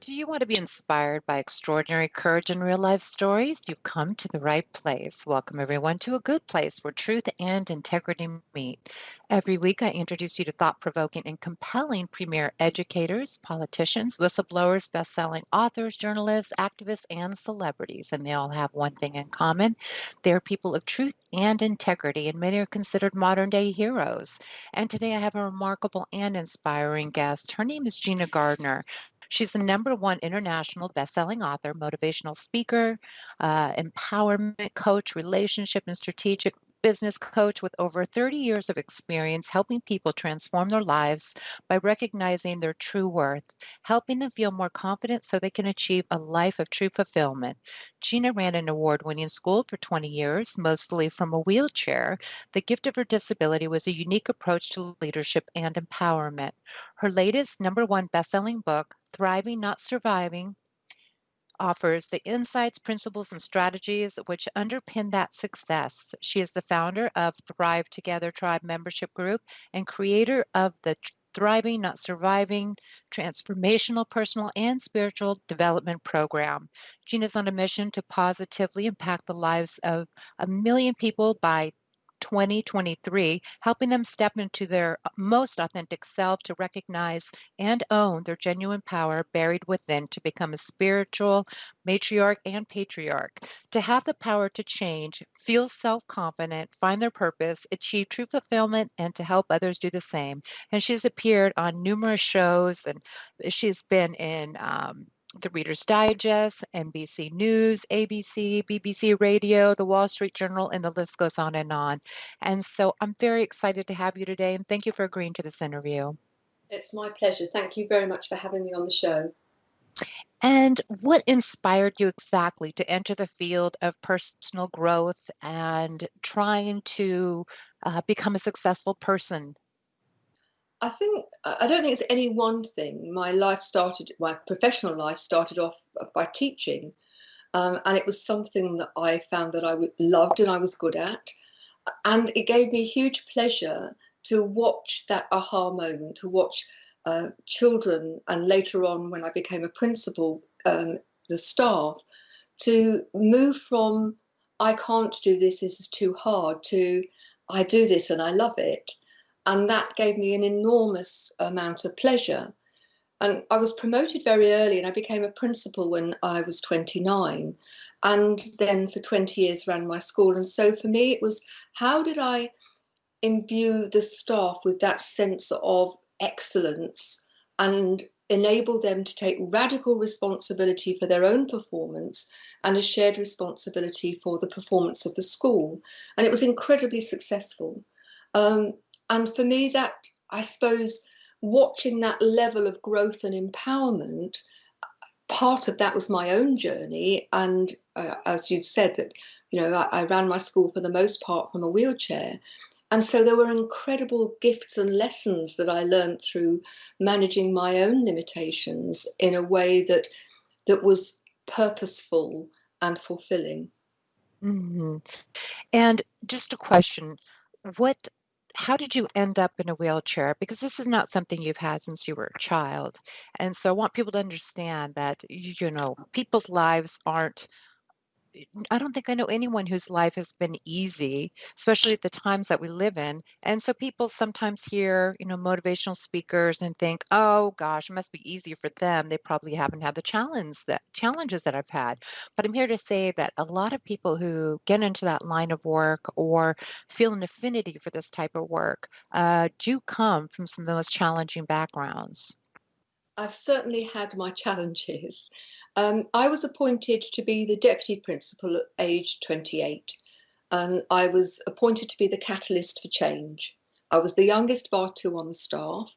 Do you want to be inspired by extraordinary courage and real life stories? You've come to the right place. Welcome, everyone, to a good place where truth and integrity meet. Every week, I introduce you to thought provoking and compelling premier educators, politicians, whistleblowers, best selling authors, journalists, activists, and celebrities. And they all have one thing in common: they're people of truth and integrity, and many are considered modern day heroes. And today, I have a remarkable and inspiring guest. Her name is Gina Gardner. She's the number one international best-selling author, motivational speaker, empowerment coach, relationship and strategic business coach with over 30 years of experience helping people transform their lives by recognizing their true worth, helping them feel more confident so they can achieve a life of true fulfillment. Gina ran an award-winning school for 20 years, mostly from a wheelchair. The gift of her disability was a unique approach to leadership and empowerment. Her latest number one best-selling book, Thriving, Not Surviving, offers the insights, principles, and strategies which underpin that success. She is the founder of Thrive Together Tribe membership group and creator of the Thriving, Not Surviving transformational personal and spiritual development program. Gina's on a mission to positively impact the lives of 1 million people by 2023, helping them step into their most authentic self to recognize and own their genuine power buried within to become a spiritual matriarch and patriarch, to have the power to change, feel self confident, find their purpose, achieve true fulfillment, and to help others do the same. And she's appeared on numerous shows, and she's been in the Reader's Digest, NBC News, ABC, BBC Radio, the Wall Street Journal, and the list goes on and on. And so I'm very excited to have you today, and thank you for agreeing to this interview. It's my pleasure. Thank you very much for having me on the show. And what inspired you exactly to enter the field of personal growth and trying to become a successful person? I don't think it's any one thing. My professional life started off by teaching, and it was something that I found that loved and I was good at. And it gave me huge pleasure to watch that aha moment, to watch children, and later on when I became a principal, the staff, to move from I can't do this, this is too hard, to I do this and I love it. And that gave me an enormous amount of pleasure. And I was promoted very early and I became a principal when I was 29. And then for 20 years ran my school. And so for me, it was how did I imbue the staff with that sense of excellence and enable them to take radical responsibility for their own performance and a shared responsibility for the performance of the school. And it was incredibly successful. Um, and for me, that, I suppose, watching that level of growth and empowerment, part of that was my own journey. And as you've said, that I ran my school for the most part from a wheelchair. And so there were incredible gifts and lessons that I learned through managing my own limitations in a way that was purposeful and fulfilling. Mhm. And just a question, what how did you end up in a wheelchair? Because this is not something you've had since you were a child. And so I want people to understand that, people's lives aren't I don't think I know anyone whose life has been easy, especially at the times that we live in. And so people sometimes hear, motivational speakers and think, "Oh gosh, it must be easy for them. They probably haven't had the challenges that I've had." But I'm here to say that a lot of people who get into that line of work or feel an affinity for this type of work do come from some of the most challenging backgrounds. I've certainly had my challenges. I was appointed to be the deputy principal at age 28, and I was appointed to be the catalyst for change. I was the youngest bar two on the staff,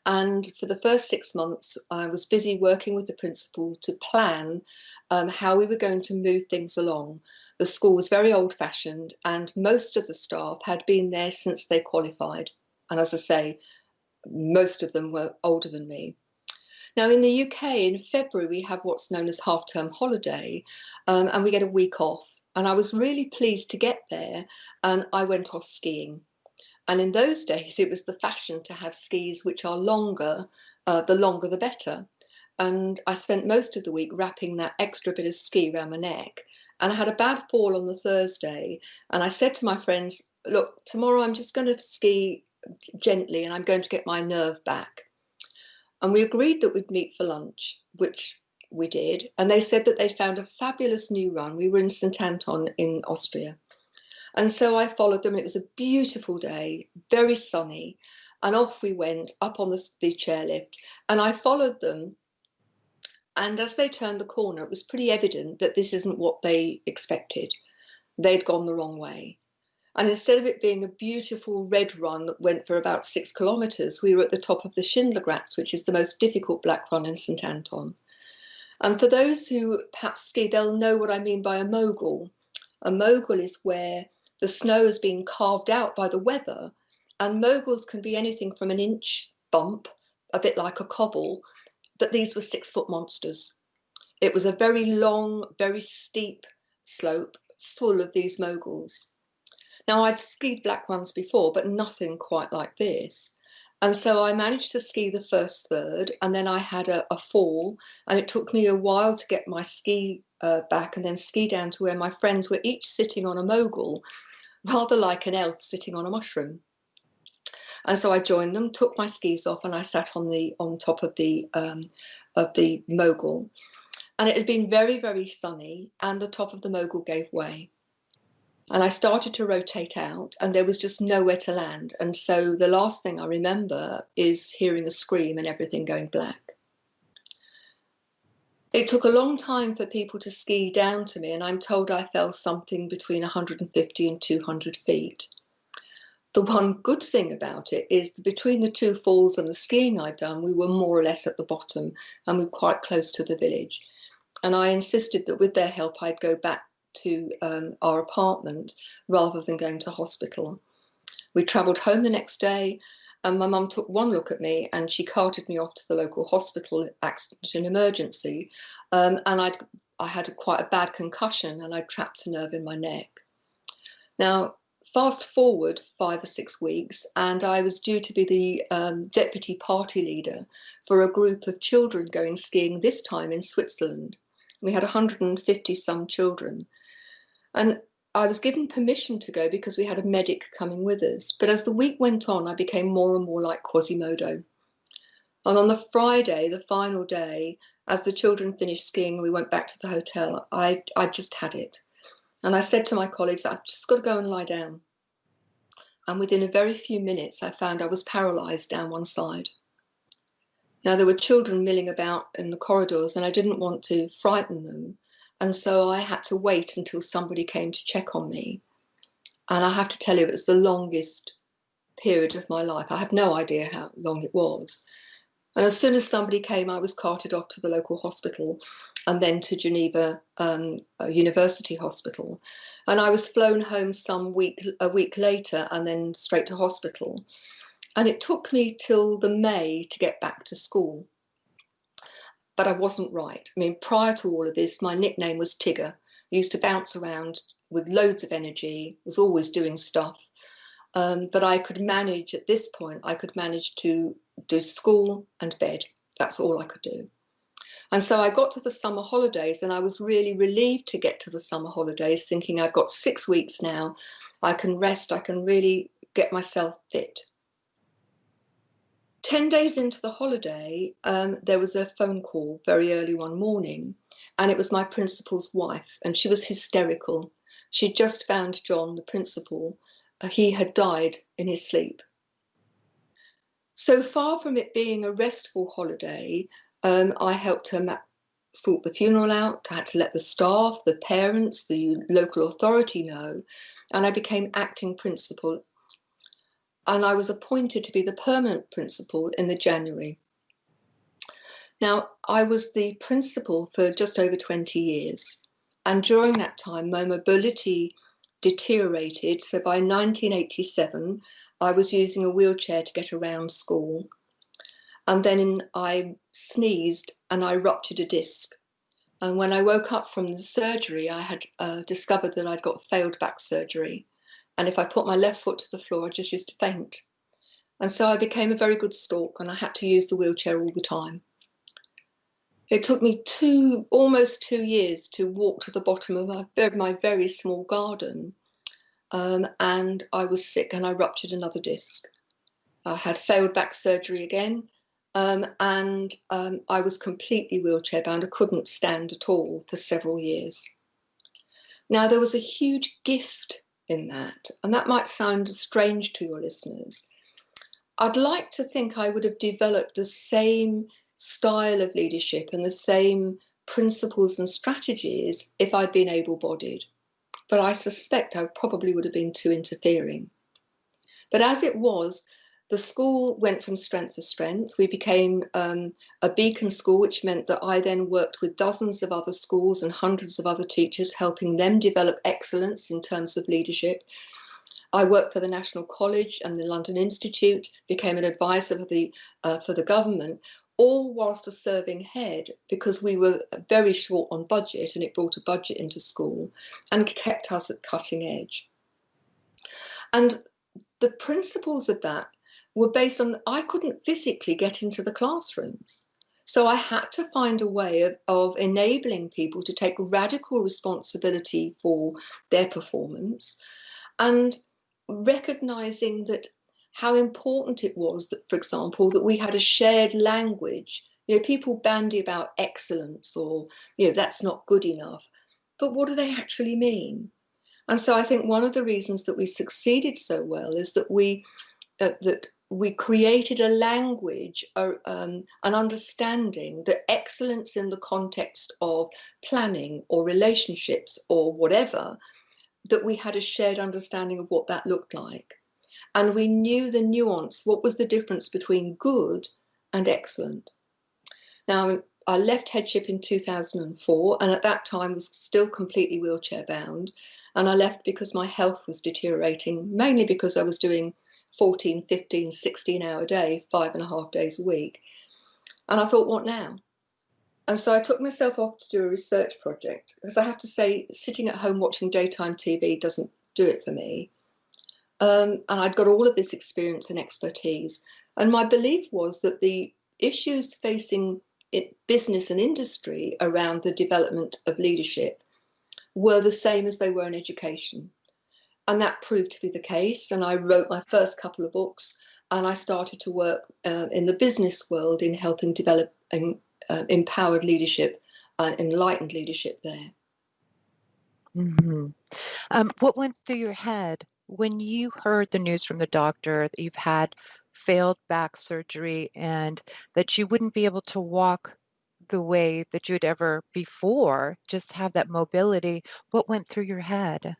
and for the first 6 months, I was busy working with the principal to plan how we were going to move things along. The school was very old fashioned, and most of the staff had been there since they qualified. And as I say, most of them were older than me. Now, in the UK, in February, we have what's known as half-term holiday, and we get a week off. And I was really pleased to get there, and I went off skiing. And in those days, it was the fashion to have skis which are longer, the longer the better. and I spent most of the week wrapping that extra bit of ski around my neck. And I had a bad fall on the Thursday, and I said to my friends, look, tomorrow I'm just going to ski gently and I'm going to get my nerve back. And we agreed that we'd meet for lunch, which we did. And they said that they'd found a fabulous new run. We were in St. Anton in Austria. And so I followed them. It was a beautiful day, very sunny. And off we went up on the chairlift. And I followed them. And as they turned the corner, it was pretty evident that this isn't what they expected. They'd gone the wrong way. And instead of it being a beautiful red run that went for about 6 kilometres, we were at the top of the Schindlergratz, which is the most difficult black run in St. Anton. And for those who perhaps ski, they'll know what I mean by a mogul. A mogul is where the snow has been carved out by the weather, and moguls can be anything from an inch bump, a bit like a cobble, but these were 6-foot monsters. It was a very long, very steep slope full of these moguls. Now, I'd skied black runs before, but nothing quite like this. And so I managed to ski the first third, and then I had a fall, and it took me a while to get my ski back and then ski down to where my friends were each sitting on a mogul, rather like an elf sitting on a mushroom. And so I joined them, took my skis off, and I sat on top of the mogul. And it had been very, very sunny, and the top of the mogul gave way. And I started to rotate out, and there was just nowhere to land. And so the last thing I remember is hearing a scream and everything going black. It took a long time for people to ski down to me, and I'm told I fell something between 150 and 200 feet. The one good thing about it is that between the 2 falls and the skiing I'd done, we were more or less at the bottom, and we were quite close to the village. And I insisted that with their help, I'd go back to our apartment rather than going to hospital. We travelled home the next day, and my mum took one look at me and she carted me off to the local hospital, accident and emergency. And I had quite a bad concussion, and I trapped a nerve in my neck. Now, fast forward 5 or 6 weeks, and I was due to be the deputy party leader for a group of children going skiing, this time in Switzerland. We had 150 some children. And I was given permission to go because we had a medic coming with us. But as the week went on, I became more and more like Quasimodo. And on the Friday, the final day, as the children finished skiing and we went back to the hotel, I just had it. And I said to my colleagues, I've just got to go and lie down. And within a very few minutes, I found I was paralysed down one side. Now, there were children milling about in the corridors, and I didn't want to frighten them. And so I had to wait until somebody came to check on me. And I have to tell you, it was the longest period of my life. I have no idea how long it was. And as soon as somebody came, I was carted off to the local hospital and then to Geneva University Hospital. And I was flown home a week later and then straight to hospital. And it took me till the May to get back to school. But I wasn't right. I mean, prior to all of this, my nickname was Tigger. I used to bounce around with loads of energy, was always doing stuff. But I could manage, at this point, I could manage to do school and bed. That's all I could do. And so I got to the summer holidays, and I was really relieved to get to the summer holidays, thinking I've got 6 weeks now. I can rest. I can really get myself fit. 10 days into the holiday, there was a phone call very early one morning, and it was my principal's wife, and she was hysterical. She'd just found John, the principal. He had died in his sleep. So far from it being a restful holiday, I helped her sort the funeral out. I had to let the staff, the parents, the local authority know, and I became acting principal. And I was appointed to be the permanent principal in the January. Now, I was the principal for just over 20 years. And during that time, my mobility deteriorated. So by 1987, I was using a wheelchair to get around school. And then I sneezed and I ruptured a disc. And when I woke up from the surgery, I had discovered that I'd got failed back surgery. And if I put my left foot to the floor, I just used to faint. And so I became a very good stalk, and I had to use the wheelchair all the time. It took me almost 2 years to walk to the bottom of my very small garden. And I was sick and I ruptured another disc. I had failed back surgery again. And I was completely wheelchair bound. I couldn't stand at all for several years. Now, there was a huge gift in that, and that might sound strange to your listeners. I'd like to think I would have developed the same style of leadership and the same principles and strategies if I'd been able-bodied. But I suspect I probably would have been too interfering. But as it was, the school went from strength to strength. We became a beacon school, which meant that I then worked with dozens of other schools and hundreds of other teachers, helping them develop excellence in terms of leadership. I worked for the National College and the London Institute, became an advisor for the government, all whilst a serving head, because we were very short on budget and it brought a budget into school and kept us at cutting edge. And the principles of that were based on, I couldn't physically get into the classrooms. So I had to find a way of enabling people to take radical responsibility for their performance and recognizing that how important it was that, for example, that we had a shared language. People bandy about excellence or, that's not good enough. But what do they actually mean? And so I think one of the reasons that we succeeded so well is that we created a language, an understanding that excellence in the context of planning or relationships or whatever, that we had a shared understanding of what that looked like. And we knew the nuance, what was the difference between good and excellent. Now, I left headship in 2004, and at that time was still completely wheelchair bound. And I left because my health was deteriorating, mainly because I was doing 14, 15, 16-hour day, 5.5 days a week. And I thought, what now? And so I took myself off to do a research project, because I have to say, sitting at home watching daytime TV doesn't do it for me. And I'd got all of this experience and expertise. And my belief was that the issues facing business and industry around the development of leadership were the same as they were in education. And that proved to be the case. And I wrote my first couple of books, and I started to work in the business world in helping develop empowered leadership, enlightened leadership there. Mm-hmm. What went through your head when you heard the news from the doctor that you've had failed back surgery and that you wouldn't be able to walk the way that you'd ever before, just have that mobility? What went through your head?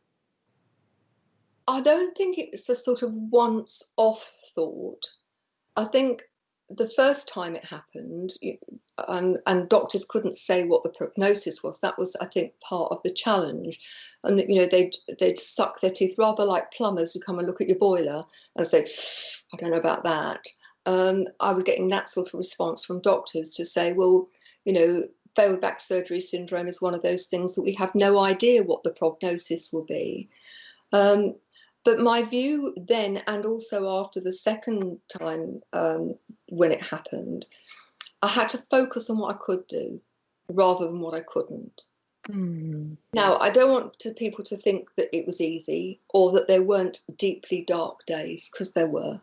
I don't think it's a sort of once-off thought. I think the first time it happened, and doctors couldn't say what the prognosis was. That was, I think, part of the challenge. And they'd suck their teeth, rather like plumbers who come and look at your boiler and say, I don't know about that. I was getting that sort of response from doctors to say, well, failed back surgery syndrome is one of those things that we have no idea what the prognosis will be. But my view then, and also after the second time when it happened, I had to focus on what I could do rather than what I couldn't. Mm. Now, I don't want people to think that it was easy or that there weren't deeply dark days, because there were.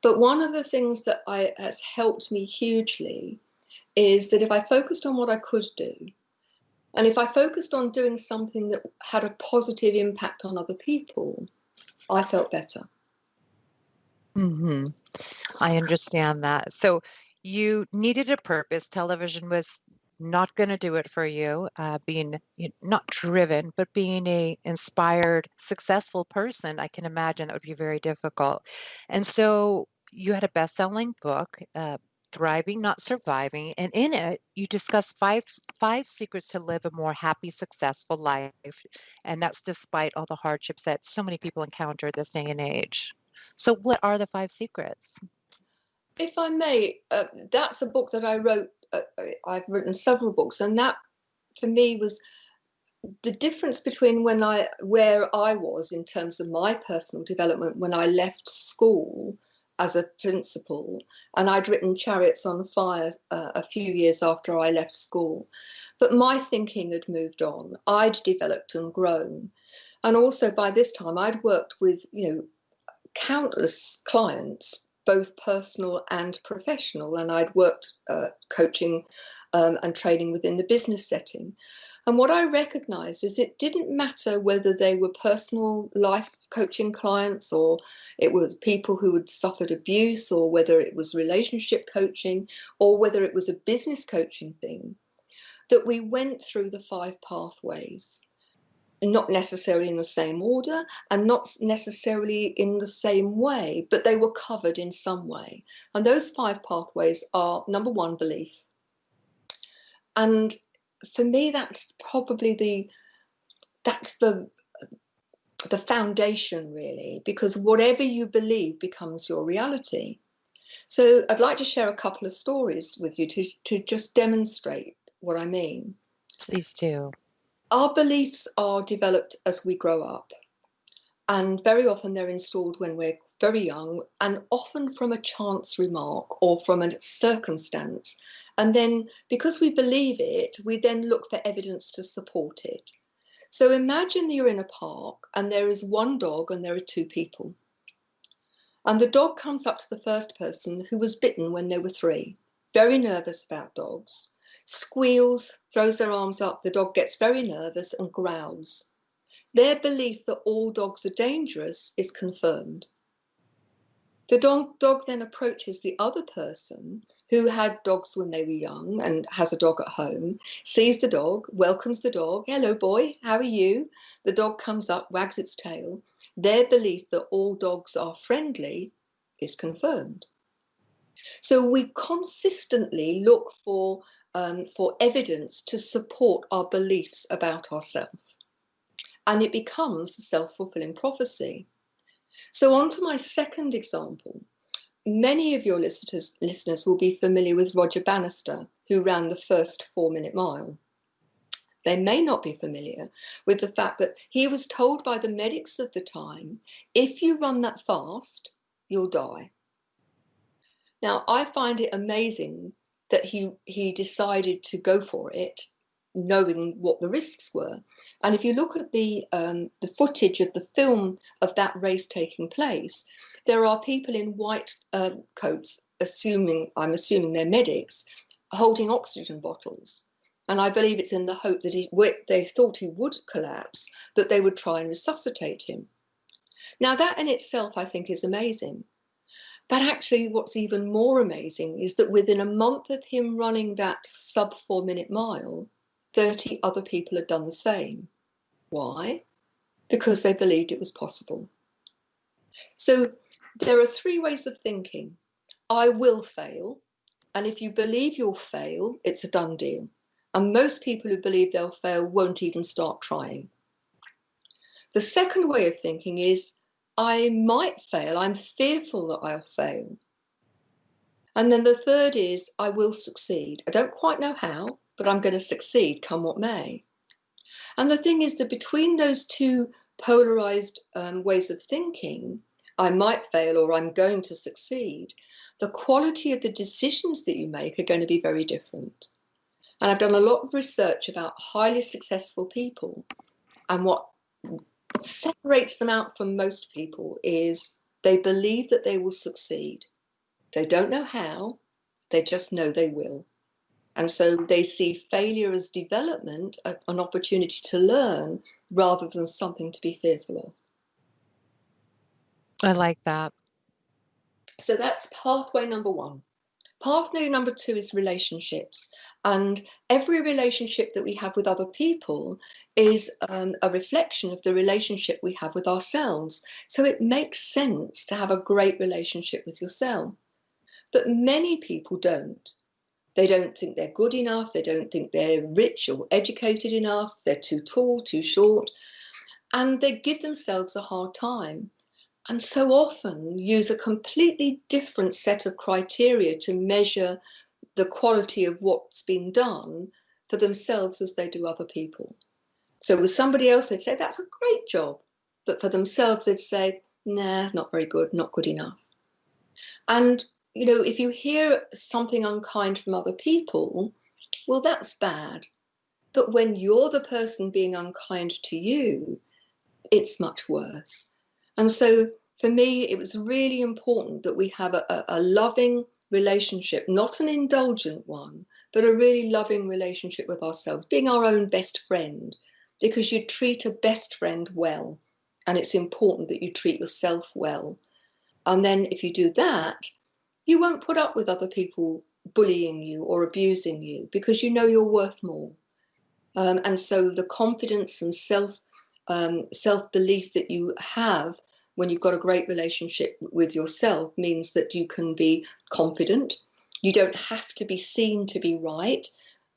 But one of the things that has helped me hugely is that if I focused on what I could do, and if I focused on doing something that had a positive impact on other people, I felt better. Mm-hmm. I understand that. So you needed a purpose. Television was not going to do it for you. Being not driven, but being a inspired, successful person, I can imagine that would be very difficult. And so you had a best-selling book, Thriving, Not Surviving, and in it you discuss five secrets to live a more happy, successful life. And that's despite all the hardships that so many people encounter this day and age. So what are the five secrets? If I may, that's a book that I wrote. I've written several books, and that for me was the difference between where I was in terms of my personal development when I left school as a principal, and I'd written Chariots on Fire a few years after I left school. But my thinking had moved on. I'd developed and grown. And also by this time, I'd worked with, countless clients, both personal and professional, and I'd worked coaching and training within the business setting. And what I recognized is it didn't matter whether they were personal life coaching clients, or it was people who had suffered abuse, or whether it was relationship coaching, or whether it was a business coaching thing, that we went through the 5 pathways, not necessarily in the same order and not necessarily in the same way, but they were covered in some way. And those 5 pathways are, number 1, belief. And for me, that's probably the foundation, really, because whatever you believe becomes your reality. So I'd like to share a couple of stories with you to just demonstrate what I mean. Please do. Our beliefs are developed as we grow up, and very often they're installed when we're very young, and often from a chance remark or from a circumstance. And then because we believe it, we then look for evidence to support it. So imagine you're in a park and there is one dog and there are 2 people. And the dog comes up to the first person who was bitten when they were 3, very nervous about dogs, squeals, throws their arms up, the dog gets very nervous and growls. Their belief that all dogs are dangerous is confirmed. The dog then approaches the other person who had dogs when they were young and has a dog at home, sees the dog, welcomes the dog. Hello, boy, how are you? The dog comes up, wags its tail. Their belief that all dogs are friendly is confirmed. So we consistently look for evidence to support our beliefs about ourselves. And it becomes a self-fulfilling prophecy. So on to my second example. Many of your listeners will be familiar with Roger Bannister, who ran the first 4-minute mile. They may not be familiar with the fact that he was told by the medics of the time, if you run that fast, you'll die. Now, I find it amazing that he decided to go for it, knowing what the risks were. And if you look at the footage of the film of that race taking place, there are people in white coats, I'm assuming they're medics, holding oxygen bottles. And I believe it's in the hope that they thought he would collapse, that they would try and resuscitate him. Now, that in itself, I think, is amazing. But actually, what's even more amazing is that within a month of him running that sub 4-minute mile, 30 other people had done the same. Why? Because they believed it was possible. So there are 3 ways of thinking. I will fail. And if you believe you'll fail, it's a done deal. And most people who believe they'll fail won't even start trying. The second way of thinking is, I might fail. I'm fearful that I'll fail. And then the third is, I will succeed. I don't quite know how, but I'm going to succeed, come what may. And the thing is that between those 2 polarized ways of thinking, I might fail or I'm going to succeed, the quality of the decisions that you make are going to be very different. And I've done a lot of research about highly successful people, and what separates them out from most people is they believe that they will succeed. They don't know how, they just know they will. And so they see failure as development, an opportunity to learn, rather than something to be fearful of. I like that. So that's pathway number 1. Pathway number 2 is relationships. And every relationship that we have with other people is a reflection of the relationship we have with ourselves. So it makes sense to have a great relationship with yourself. But many people don't. They don't think they're good enough. They don't think they're rich or educated enough. They're too tall, too short. And they give themselves a hard time. And so often use a completely different set of criteria to measure the quality of what's been done for themselves as they do other people. So with somebody else, they'd say, that's a great job. But for themselves, they'd say, nah, not very good, not good enough. And, you know, if you hear something unkind from other people, well, that's bad. But when you're the person being unkind to you, it's much worse. And so for me, it was really important that we have a loving relationship, not an indulgent one, but a really loving relationship with ourselves, being our own best friend, because you treat a best friend well. And it's important that you treat yourself well. And then if you do that, you won't put up with other people bullying you or abusing you because you know you're worth more. And so the confidence and self belief that you have when you've got a great relationship with yourself means that you can be confident. You don't have to be seen to be right.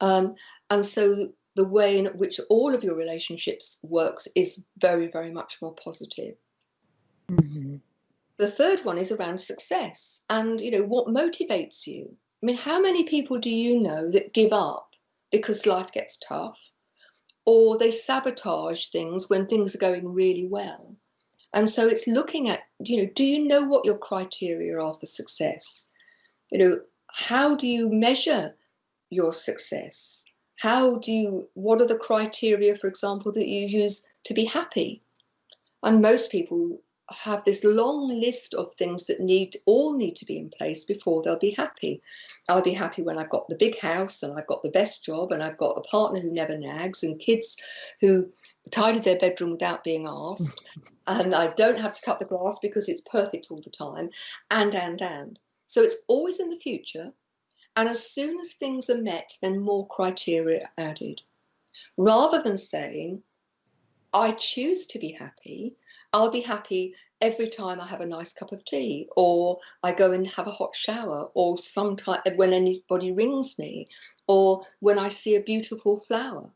And so the way in which all of your relationships works is very, very much more positive. Mm-hmm. The third one is around success and, you know, what motivates you. I mean, how many people do you know that give up because life gets tough, or they sabotage things when things are going really well? And so it's looking at, you know, do you know what your criteria are for success? You know, how do you measure your success? What are the criteria, for example, that you use to be happy? And most people have this long list of things that all need to be in place before they'll be happy. I'll be happy when I've got the big house and I've got the best job and I've got a partner who never nags and kids who tidy their bedroom without being asked, and I don't have to cut the grass because it's perfect all the time, and. So it's always in the future, and as soon as things are met, then more criteria are added. Rather than saying, I choose to be happy. I'll be happy every time I have a nice cup of tea, or I go and have a hot shower, or sometime when anybody rings me, or when I see a beautiful flower.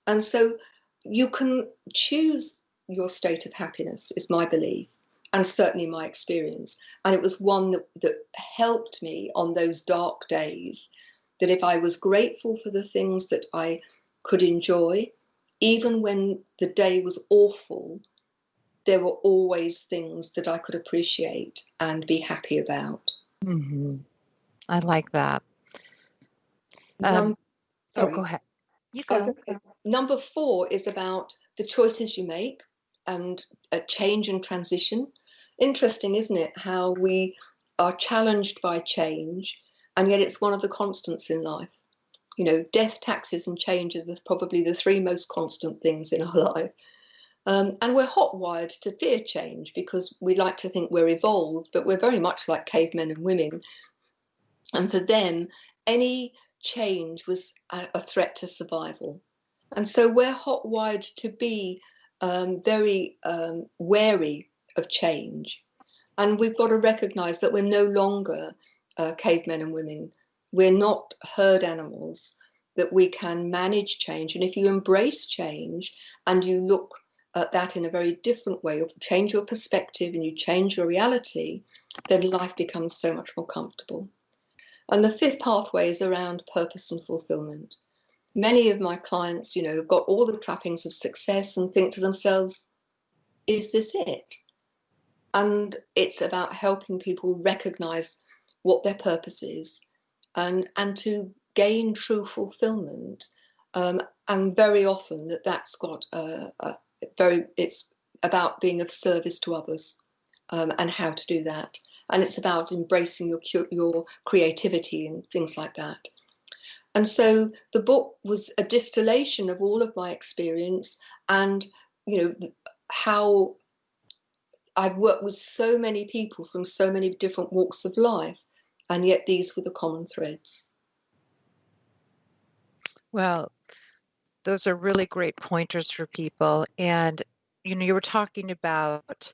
And so you can choose your state of happiness, is my belief, and certainly my experience. And it was one that helped me on those dark days, that if I was grateful for the things that I could enjoy, even when the day was awful, there were always things that I could appreciate and be happy about. Mm-hmm. I like that. Num- Oh, go Sorry, ahead. You I was go. going to say, number 4 is about the choices you make and a change and transition. Interesting, isn't it, how we are challenged by change, and yet it's one of the constants in life. You know, death, taxes, and change are probably the 3 most constant things in our life. And we're hot wired to fear change because we like to think we're evolved, but we're very much like cavemen and women. And for them, any change was a threat to survival. And so we're hot wired to be very wary of change. And we've got to recognize that we're no longer cavemen and women. We're not herd animals, that we can manage change. And if you embrace change and you look at that in a very different way, or change your perspective and you change your reality, then life becomes so much more comfortable. And the 5th pathway is around purpose and fulfillment. Many of my clients, you know, have got all the trappings of success and think to themselves, is this it? And it's about helping people recognize what their purpose is and to gain true fulfillment. And very often that's got it's about being of service to others, and how to do that. And it's about embracing your creativity and things like that. And so the book was a distillation of all of my experience, and, you know, how I've worked with so many people from so many different walks of life, and yet these were the common threads. Well, those are really great pointers for people. And, you were talking about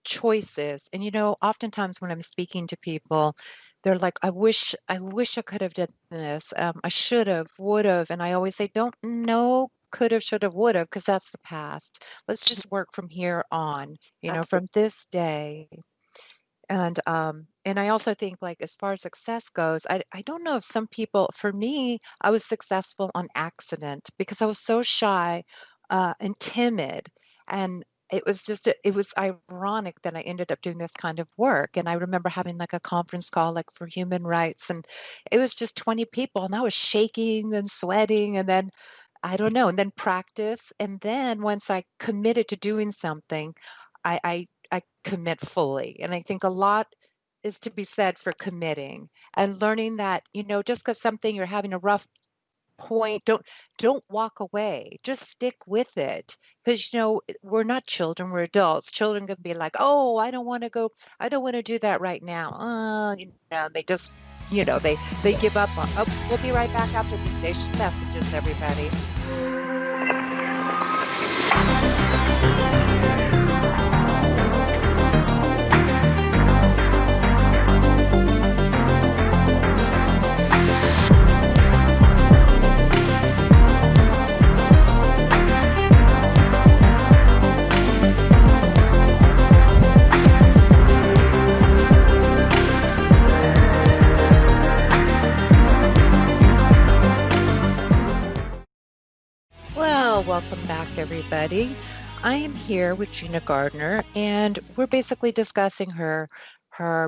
choices. And, oftentimes when I'm speaking to people, they're like, I wish I could have done this. I should have, would have. And I always say, don't know, could have, should have, would have, because that's the past. Let's just work from here on, Absolutely. from this day. And I also think, like, as far as success goes, I don't know if some people, for me, I was successful on accident because I was so shy and timid. And it was ironic that I ended up doing this kind of work. And I remember having like a conference call like for human rights, and it was just 20 people, and I was shaking and sweating, and then I don't know, and then practice. And then once I committed to doing something, I commit fully. And I think a lot is to be said for committing and learning that, just because something you're having a rough point, don't walk away. Just stick with it. Because we're not children, we're adults. Children can be like, "Oh, I don't want to go, I don't want to do that right now." They just, they give up on. Oh, we'll be right back after these station messages, everybody. Well, welcome back, everybody. I am here with Gina Gardner, and we're basically discussing her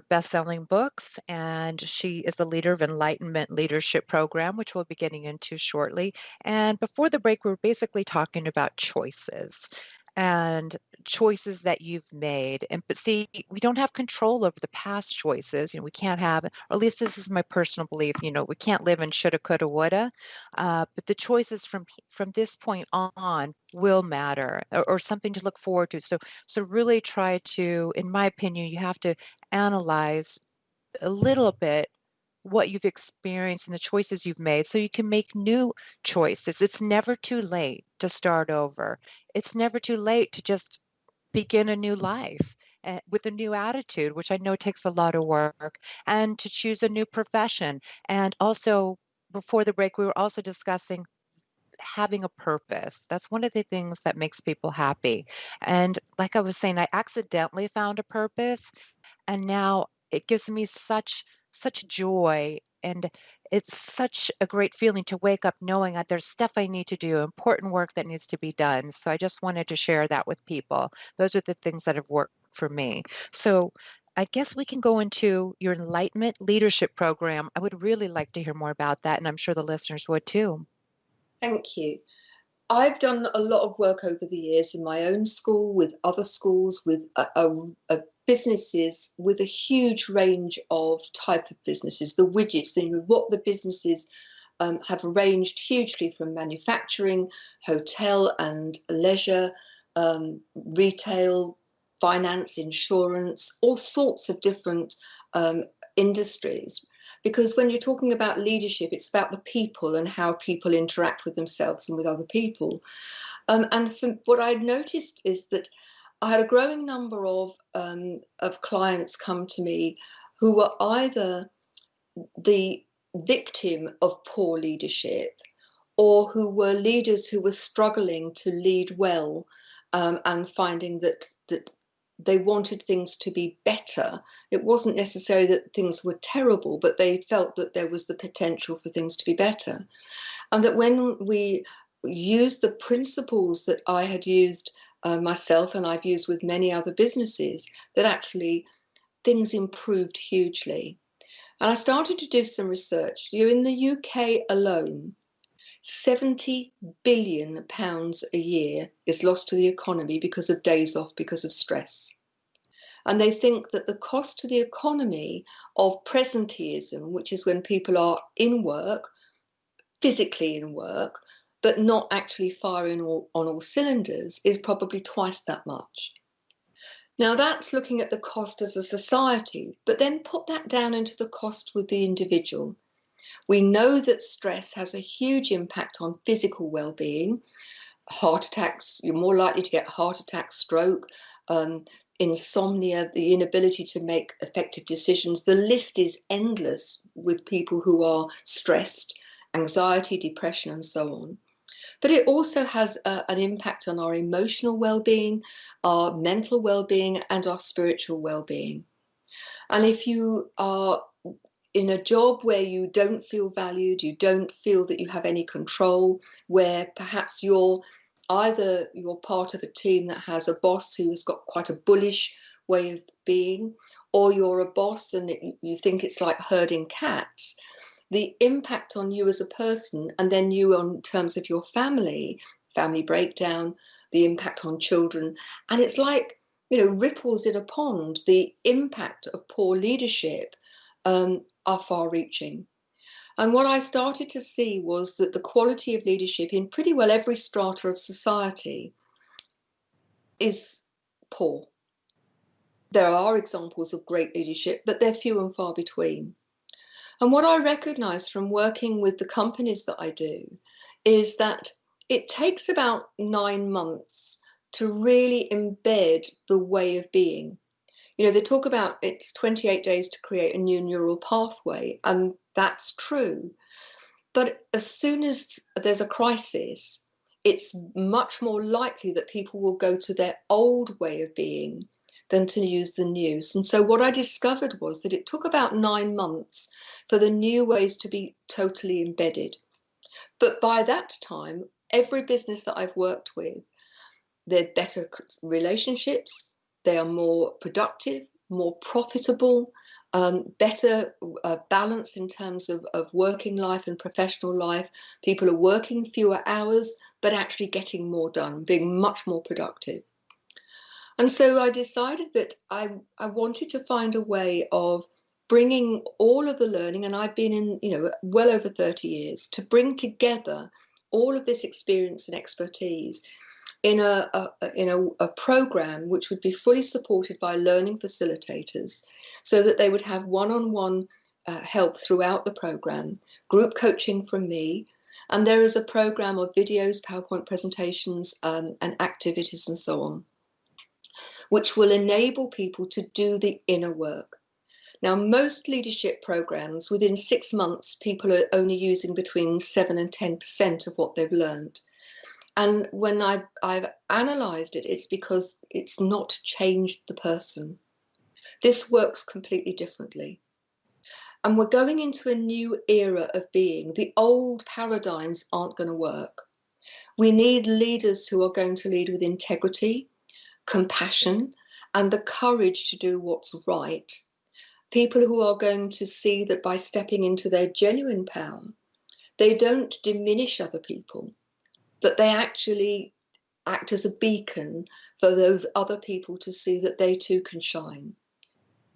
best-selling books, and she is the leader of Enlightenment Leadership Program, which we'll be getting into shortly. And before the break, we were basically talking about choices and choices that you've made. But see, we don't have control over the past choices. We can't have, or at least this is my personal belief, we can't live in shoulda, coulda, woulda. But the choices from this point on will matter, or something to look forward to. So really try to, in my opinion, you have to analyze a little bit what you've experienced and the choices you've made so you can make new choices. It's never too late to start over. It's never too late to just begin a new life with a new attitude, which I know takes a lot of work, and to choose a new profession. And also, before the break, we were also discussing having a purpose. That's one of the things that makes people happy. And like I was saying, I accidentally found a purpose, and now it gives me such joy, and it's such a great feeling to wake up knowing that there's stuff I need to do, important work that needs to be done. So I just wanted to share that with people. Those are the things that have worked for me. So I guess we can go into your Enlightenment Leadership Program. I would really like to hear more about that, and I'm sure the listeners would too. Thank you. I've done a lot of work over the years in my own school, with other schools, with businesses, with a huge range of type of businesses, the widgets, what the businesses have ranged hugely from manufacturing, hotel and leisure, retail, finance, insurance, all sorts of different industries. Because when you're talking about leadership, it's about the people and how people interact with themselves and with other people. And what I'd noticed is that I had a growing number of clients come to me who were either the victim of poor leadership, or who were leaders who were struggling to lead well, and finding that they wanted things to be better. It wasn't necessarily that things were terrible, but they felt that there was the potential for things to be better. And that when we used the principles that I had used myself, and I've used with many other businesses, that actually things improved hugely. And I started to do some research. You're in the UK alone, £70 billion a year is lost to the economy because of days off, because of stress. And they think that the cost to the economy of presenteeism, which is when people are in work, physically in work, but not actually firing on all cylinders, is probably twice that much. Now that's looking at the cost as a society, but then put that down into the cost with the individual. We know that stress has a huge impact on physical well-being. Heart attacks, you're more likely to get heart attack, stroke, insomnia, the inability to make effective decisions. The list is endless with people who are stressed, anxiety, depression, and so on. But it also has an impact on our emotional well-being, our mental well-being, and our spiritual well-being. And if you are in a job where you don't feel valued, you don't feel that you have any control, where perhaps you're either you're part of a team that has a boss who has got quite a bullish way of being, or you're a boss and you think it's like herding cats, the impact on you as a person, and then you on terms of your family breakdown, the impact on children, and it's like, ripples in a pond. The impact of poor leadership are far-reaching. And what I started to see was that the quality of leadership in pretty well every strata of society is poor. There are examples of great leadership, but they're few and far between. And what I recognize from working with the companies that I do is that it takes about 9 months to really embed the way of being. They talk about it's 28 days to create a new neural pathway, and that's true. But as soon as there's a crisis, it's much more likely that people will go to their old way of being than to use the new. And so what I discovered was that it took about 9 months for the new ways to be totally embedded. But by that time, every business that I've worked with, they're better relationships, they are more productive, more profitable, better balance in terms of working life and professional life. People are working fewer hours, but actually getting more done, being much more productive. And so I decided that I wanted to find a way of bringing all of the learning, and I've been in, well over 30 years, to bring together all of this experience and expertise in a program which would be fully supported by learning facilitators, so that they would have one-on-one help throughout the program, group coaching from me, and there is a program of videos, PowerPoint presentations, and activities and so on, which will enable people to do the inner work. Now, most leadership programs, within 6 months, people are only using between 7 and 10% of what they've learned. And when I've analysed it, it's because it's not changed the person. This works completely differently. And we're going into a new era of being. The old paradigms aren't going to work. We need leaders who are going to lead with integrity, compassion, and the courage to do what's right. People who are going to see that by stepping into their genuine power, they don't diminish other people, but they actually act as a beacon for those other people to see that they too can shine.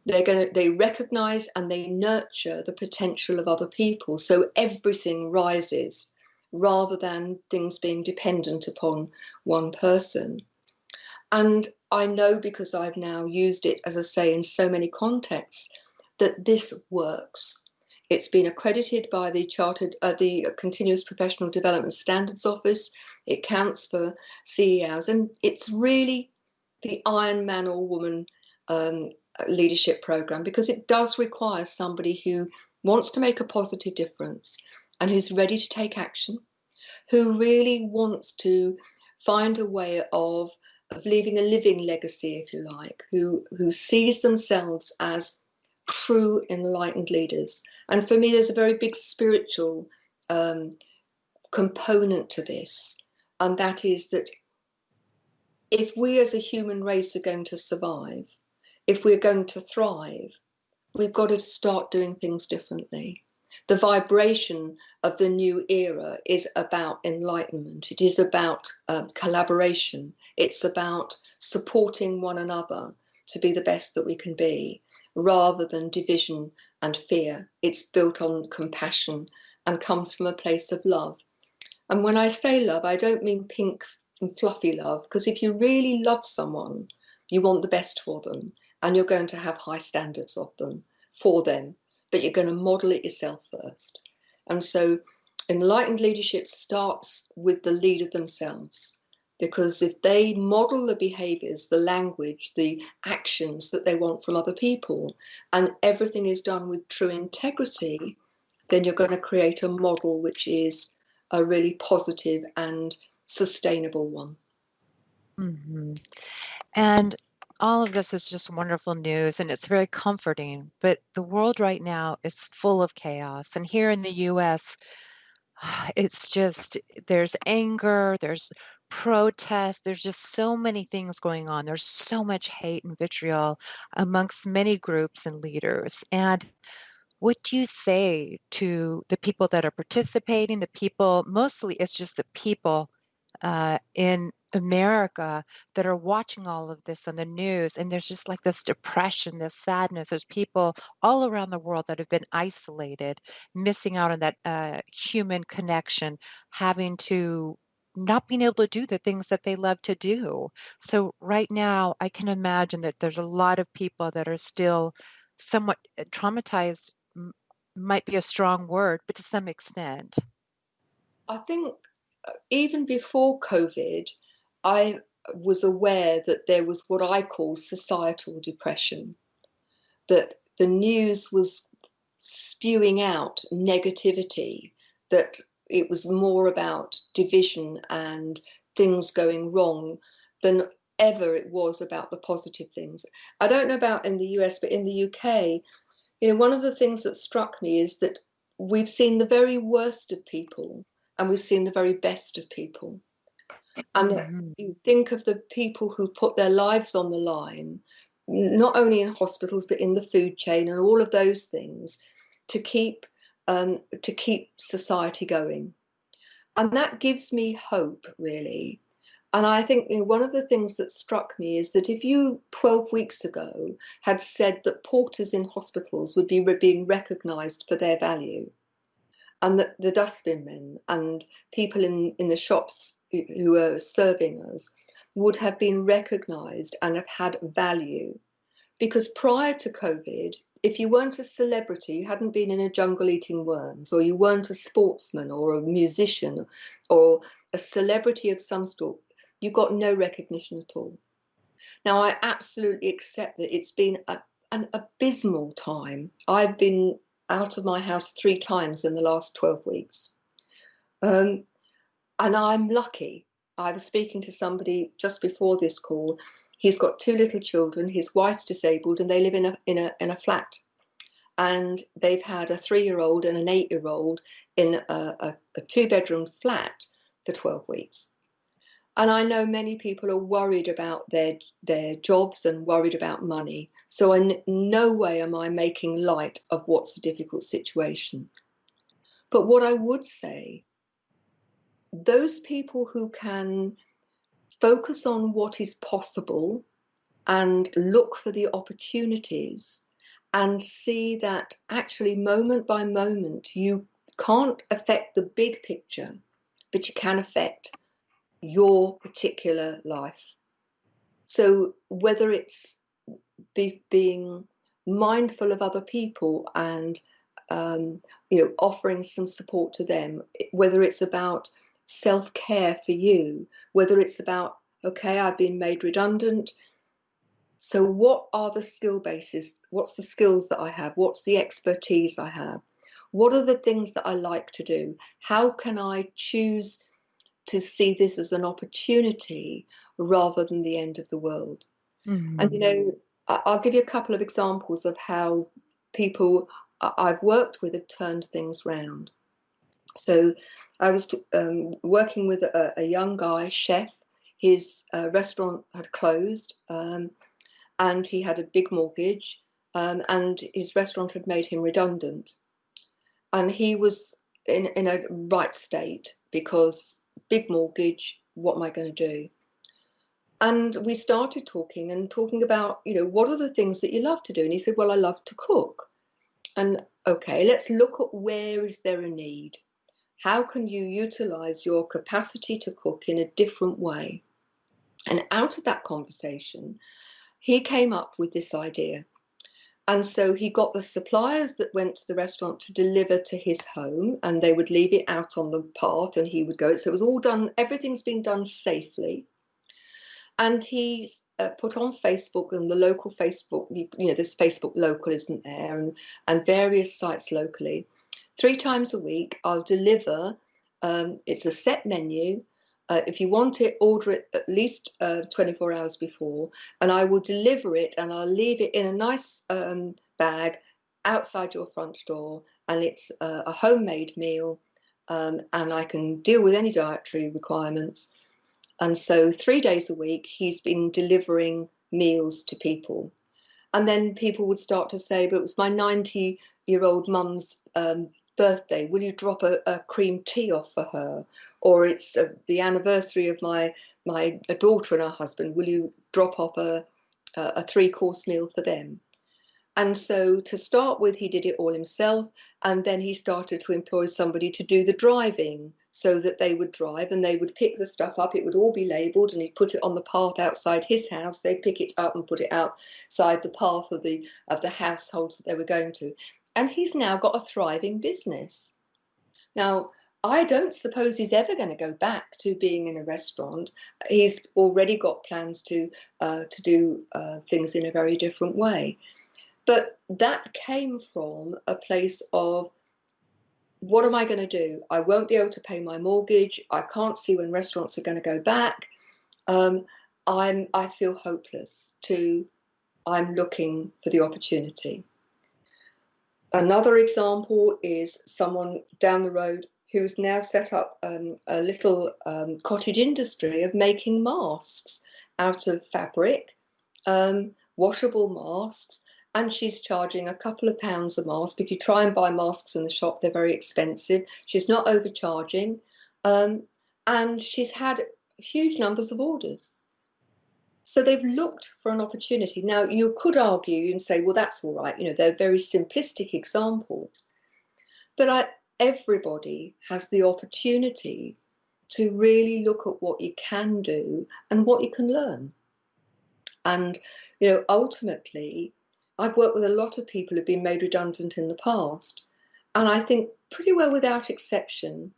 They recognize and they nurture the potential of other people, so everything rises rather than things being dependent upon one person. And I know, because I've now used it, as I say, in so many contexts, that this works. It's been accredited by the Continuous Professional Development Standards Office. It counts for CEOs, and it's really the Iron Man or Woman leadership program, because it does require somebody who wants to make a positive difference and who's ready to take action, who really wants to find a way of leaving a living legacy, if you like, who sees themselves as true enlightened leaders. And for me, there's a very big spiritual component to this, and that is that if we as a human race are going to survive, if we're going to thrive, we've got to start doing things differently. The vibration of the new era is about enlightenment. It is about collaboration. It's about supporting one another to be the best that we can be, rather than division and fear. It's built on compassion and comes from a place of love. And when I say love, I don't mean pink and fluffy love, because if you really love someone, you want the best for them, and you're going to have high standards of them, for them, but you're going to model it yourself first. And so enlightened leadership starts with the leader themselves, because if they model the behaviors, the language, the actions that they want from other people, and everything is done with true integrity, then you're going to create a model which is a really positive and sustainable one. Mm-hmm. And all of this is just wonderful news, and it's very comforting. But the world right now is full of chaos. And here in the US, it's just, there's anger, there's protests. There's just so many things going on. There's so much hate and vitriol amongst many groups and leaders. And what do you say to the people that are participating, the people, mostly it's just the people in America that are watching all of this on the news, and there's just like this depression, this sadness. There's people all around the world that have been isolated, missing out on that human connection, having to not being able to do the things that they love to do. So right now, I can imagine that there's a lot of people that are still somewhat traumatized, might be a strong word, but to some extent. I think even before COVID, I was aware that there was what I call societal depression, that the news was spewing out negativity, that it was more about division and things going wrong than ever it was about the positive things. I don't know about in the US, but in the UK, one of the things that struck me is that we've seen the very worst of people and we've seen the very best of people. And Mhm. you think of the people who put their lives on the line, not only in hospitals but in the food chain and all of those things, to keep society going. And that gives me hope, really. And I think one of the things that struck me is that if you 12 weeks ago had said that porters in hospitals would be being recognised for their value, and that the dustbin men and people in the shops who are serving us would have been recognised and have had value. Because prior to COVID, if you weren't a celebrity, you hadn't been in a jungle eating worms, or you weren't a sportsman or a musician or a celebrity of some sort, you got no recognition at all. Now, I absolutely accept that it's been an abysmal time. I've been out of my house 3 times in the last 12 weeks. Um, and I'm lucky. I was speaking to somebody just before this call. He's got 2 little children. His wife's disabled, and they live in a flat. And they've had a 3-year-old and an 8-year-old in a 2-bedroom flat for 12 weeks. And I know many people are worried about their jobs and worried about money. So in no way am I making light of what's a difficult situation. But what I would say, those people who can focus on what is possible and look for the opportunities and see that actually moment by moment you can't affect the big picture, but you can affect your particular life. So whether it's being mindful of other people and offering some support to them, whether it's about self-care for you, whether it's about, okay, I've been made redundant, so what are the skill bases? What's the skills that I have? What's the expertise I have? What are the things that I like to do? How can I choose to see this as an opportunity rather than the end of the world? And, Mhm. I'll give you a couple of examples of how people I've worked with have turned things round. So I was working with a young guy, chef. His restaurant had closed, and he had a big mortgage, and his restaurant had made him redundant. And he was in a right state because big mortgage, what am I going to do? And we started talking about, what are the things that you love to do? And he said, well, I love to cook. And okay, let's look at where is there a need? How can you utilize your capacity to cook in a different way? And out of that conversation, he came up with this idea. And so he got the suppliers that went to the restaurant to deliver to his home, and they would leave it out on the path and he would go. So it was all done, everything's been done safely. And he's put on Facebook and the local Facebook, this Facebook local isn't there, and various sites locally. 3 times a week, I'll deliver. It's a set menu. If you want it, order it at least 24 hours before, and I will deliver it and I'll leave it in a nice bag outside your front door. And it's a homemade meal, and I can deal with any dietary requirements. And so 3 days a week, he's been delivering meals to people. And then people would start to say, but it was my 90-year-old mum's birthday. Will you drop a cream tea off for her? Or it's the anniversary of my daughter and her husband. Will you drop off a three-course meal for them? And so to start with, he did it all himself. And then he started to employ somebody to do the driving so that they would drive and they would pick the stuff up. It would all be labelled and he'd put it on the path outside his house. They'd pick it up and put it outside the path of the households that they were going to. And he's now got a thriving business. Now, I don't suppose he's ever going to go back to being in a restaurant. He's already got plans to do things in a very different way. But that came from a place of, what am I going to do? I won't be able to pay my mortgage. I can't see when restaurants are going to go back. I feel hopeless. I'm looking for the opportunity. Another example is someone down the road who's now set up a little cottage industry of making masks out of fabric, washable masks. And she's charging a couple of pounds a mask. If you try and buy masks in the shop, they're very expensive. She's not overcharging. And she's had huge numbers of orders. So they've looked for an opportunity. Now, you could argue and say, well, that's all right. They're very simplistic examples. But everybody has the opportunity to really look at what you can do and what you can learn. And, ultimately, I've worked with a lot of people who've been made redundant in the past. And I think pretty well without exception,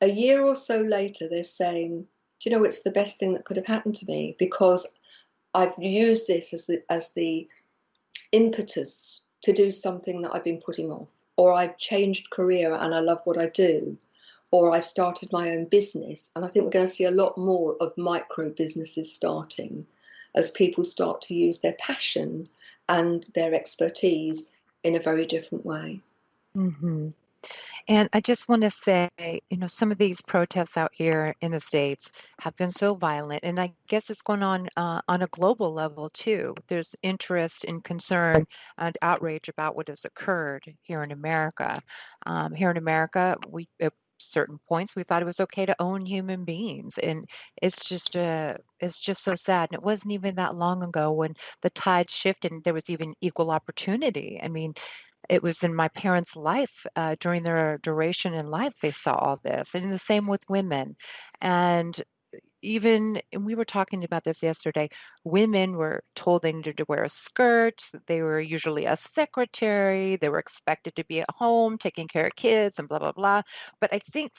a year or so later, they're saying, do you know, it's the best thing that could have happened to me, because I've used this as the impetus to do something that I've been putting off, or I've changed career and I love what I do, or I've started my own business. And I think we're going to see a lot more of micro businesses starting as people start to use their passion and their expertise in a very different way. Mm-hmm. And I just want to say, some of these protests out here in the States have been so violent, and I guess it's going on a global level too. There's interest and concern and outrage about what has occurred here in America. Here in America, at certain points we thought it was okay to own human beings, and it's just so sad. And it wasn't even that long ago when the tide shifted and there was even equal opportunity. I mean, it was in my parents' life, during their duration in life, they saw all this. And the same with women. And and we were talking about this yesterday, women were told they needed to wear a skirt. They were usually a secretary. They were expected to be at home taking care of kids and blah, blah, blah. But I think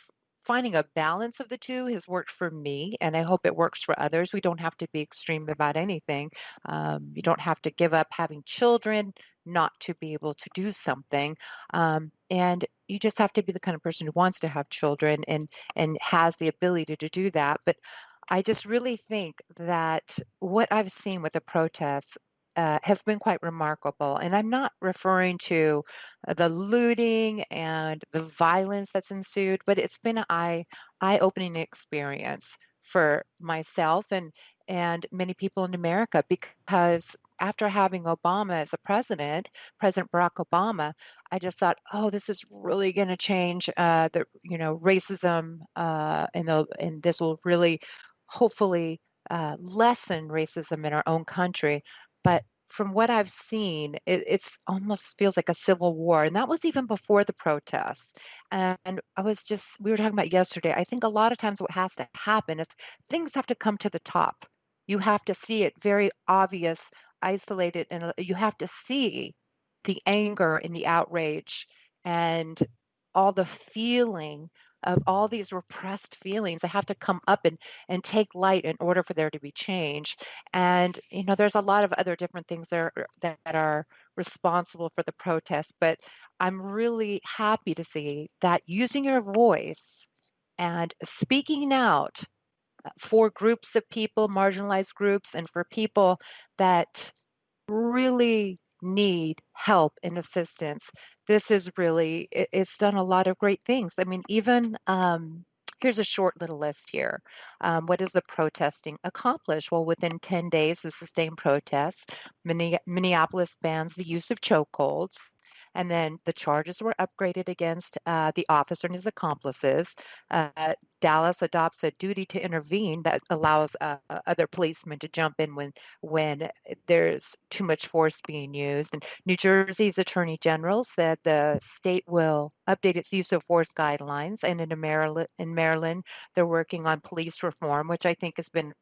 finding a balance of the two has worked for me, and I hope it works for others. We don't have to be extreme about anything. You don't have to give up having children not to be able to do something. And you just have to be the kind of person who wants to have children and has the ability to do that. But I just really think that what I've seen with the protests has been quite remarkable. And I'm not referring to the looting and the violence that's ensued, but it's been an eye-opening experience for myself and many people in America, because after having Obama as a president, President Barack Obama, I just thought, oh, this is really going to change the racism, and this will really hopefully lessen racism in our own country. But from what I've seen, it's almost feels like a civil war. And that was even before the protests. And we were talking about yesterday, I think a lot of times what has to happen is things have to come to the top. You have to see it very obvious, isolated, and you have to see the anger and the outrage and all the feeling of all these repressed feelings. They have to come up and take light in order for there to be change. And there's a lot of other different things that are responsible for the protests, but I'm really happy to see that using your voice and speaking out for groups of people, marginalized groups, and for people that really need help and assistance. This is really, it's done a lot of great things. I mean, even Here's a short little list here. What does the protesting accomplish? Well, within 10 days of sustained protests, Minneapolis bans the use of chokeholds. And then the charges were upgraded against the officer and his accomplices. Uh, Dallas adopts a duty to intervene that allows other policemen to jump in when there's too much force being used. And New Jersey's Attorney General said the state will update its use of force guidelines. And in Maryland, they're working on police reform, which I think has been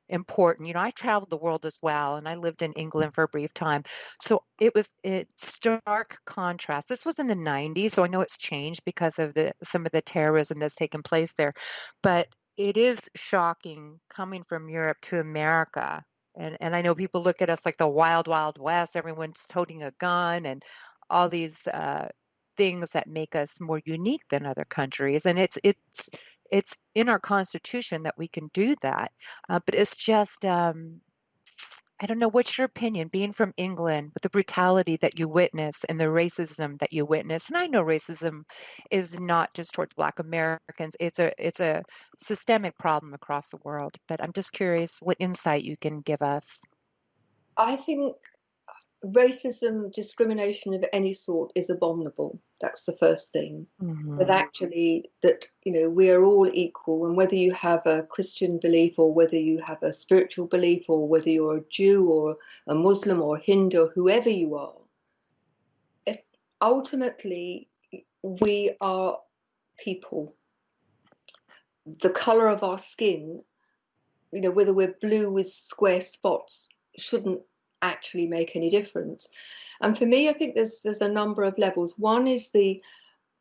important. I traveled the world as well, and I lived in England for a brief time. So it's stark contrast. This was in the 90s, so I know it's changed because of some of the terrorism that's taken place there. But it is shocking coming from Europe to America. And I know people look at us like the wild, wild west, everyone's toting a gun and all these things that make us more unique than other countries. And it's in our Constitution that we can do that. But it's just, I don't know, what's your opinion, being from England, with the brutality that you witness and the racism that you witness? And I know racism is not just towards Black Americans, it's a systemic problem across the world. But I'm just curious what insight you can give us. I think racism, discrimination of any sort is abominable. That's the first thing. But Hmm. actually, that we are all equal, and whether you have a Christian belief or whether you have a spiritual belief or whether you're a Jew or a Muslim or Hindu or whoever you are, if ultimately we are people. The color of our skin, whether we're blue with square spots, shouldn't actually make any difference. And for me, I think there's a number of levels. One is the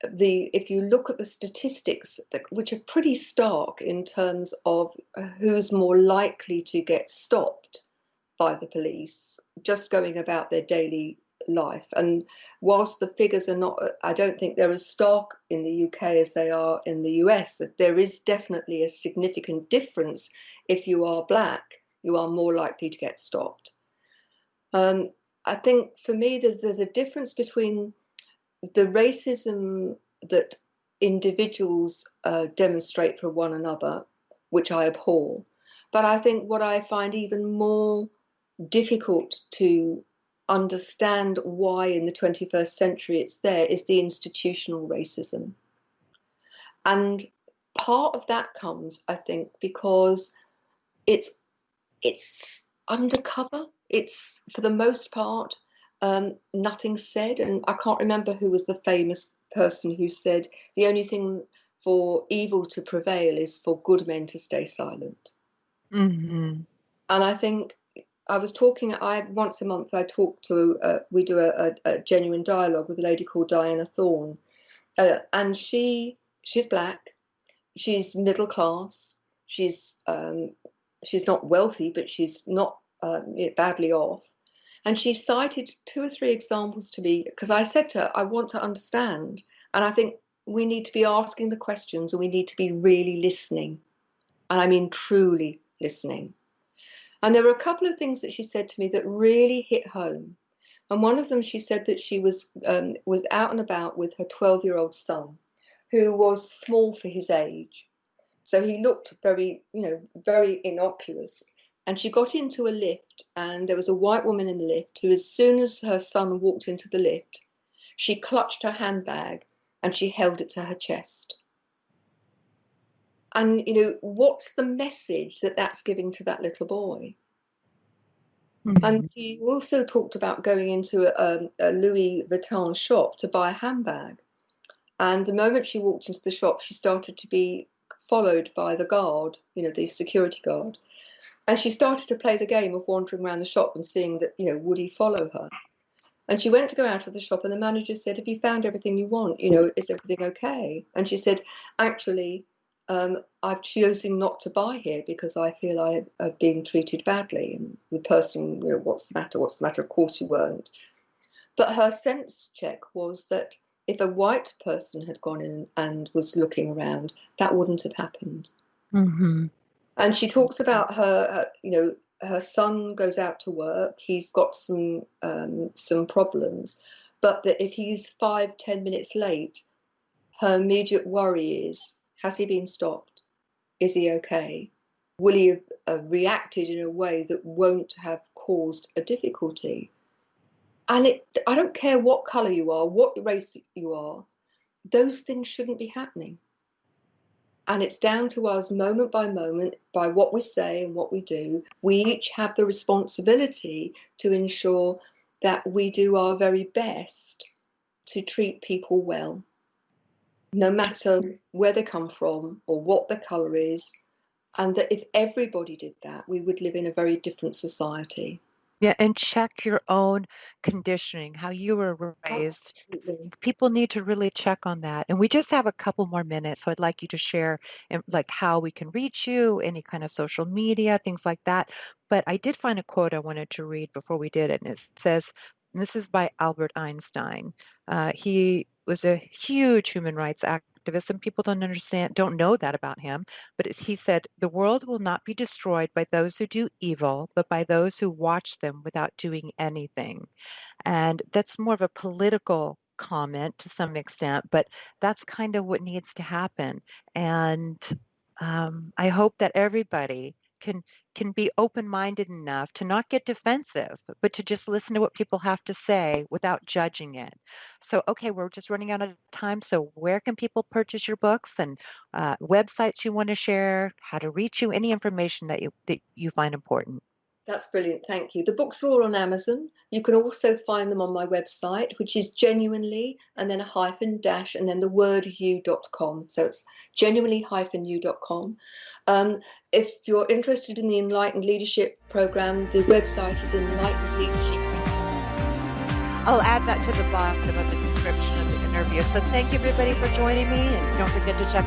if you look at the statistics, which are pretty stark in terms of who's more likely to get stopped by the police just going about their daily life. And whilst the figures are not, I don't think they're as stark in the UK as they are in the US, that there is definitely a significant difference. If you are Black, you are more likely to get stopped. I think for me, there's a difference between the racism that individuals demonstrate for one another, which I abhor. But I think what I find even more difficult to understand why in the 21st century it's there is the institutional racism. And part of that comes, I think, because it's undercover. It's, for the most part, nothing said. And I can't remember who was the famous person who said the only thing for evil to prevail is for good men to stay silent. Hmm. And I think I was talking, once a month I talk to, we do a genuine dialogue with a lady called Diana Thorne. And she's Black, she's middle class, she's not wealthy, but she's not badly off. And she cited 2 or 3 examples to me because I said to her, I want to understand. And I think we need to be asking the questions and we need to be really listening. And I mean truly listening. And there were a couple of things that she said to me that really hit home. And one of them, she said that she was out and about with her 12-year-old son, who was small for his age. So he looked very, very innocuous. And she got into a lift, and there was a white woman in the lift who, as soon as her son walked into the lift, she clutched her handbag and she held it to her chest. And, what's the message that that's giving to that little boy? And Hmm. she also talked about going into a Louis Vuitton shop to buy a handbag. And the moment she walked into the shop, she started to be followed by the guard, the security guard. And she started to play the game of wandering around the shop and seeing that, would he follow her? And she went to go out of the shop and the manager said, have you found everything you want? Is everything okay? And she said, actually, I'm choosing not to buy here because I feel I am being treated badly. And the person, what's the matter? What's the matter? Of course you weren't. But her sense check was that if a white person had gone in and was looking around, that wouldn't have happened. Hmm. And she talks about her son goes out to work. He's got some problems, but that if he's 5-10 minutes late, her immediate worry is Has he been stopped? Is he okay? Will he have reacted in a way that won't have caused a difficulty? And I don't care what colour you are, what race you are, those things shouldn't be happening. And it's down to us, moment by moment, by what we say and what we do. We each have the responsibility to ensure that we do our very best to treat people well, no matter where they come from or what the colour is. And that if everybody did that, we would live in a very different society. Yeah, and check your own conditioning, how you were raised. Absolutely. People need to really check on that. And we just have a couple more minutes, so I'd like you to share like how we can reach you, any kind of social media, things like that. But I did find a quote I wanted to read before we did it, and it says, and this is by Albert Einstein. He was a huge human rights activist, and people don't know that about him. But he said, the world will not be destroyed by those who do evil, but by those who watch them without doing anything. And that's more of a political comment to some extent, but that's kind of what needs to happen. And I hope that everybody can be open-minded enough to not get defensive, but to just listen to what people have to say without judging it. So, okay, we're just running out of time. So where can people purchase your books, and websites you want to share, how to reach you, any information that you find important? That's brilliant. Thank you. The books are all on Amazon. You can also find them on my website, which is genuinely, and then a hyphen dash, and then the word you.com. So it's genuinely-you.com. If you're interested in the Enlightened Leadership program, the website is Enlightened Leadership. I'll add that to the bottom of the description of the interview. So thank you everybody for joining me, and don't forget to check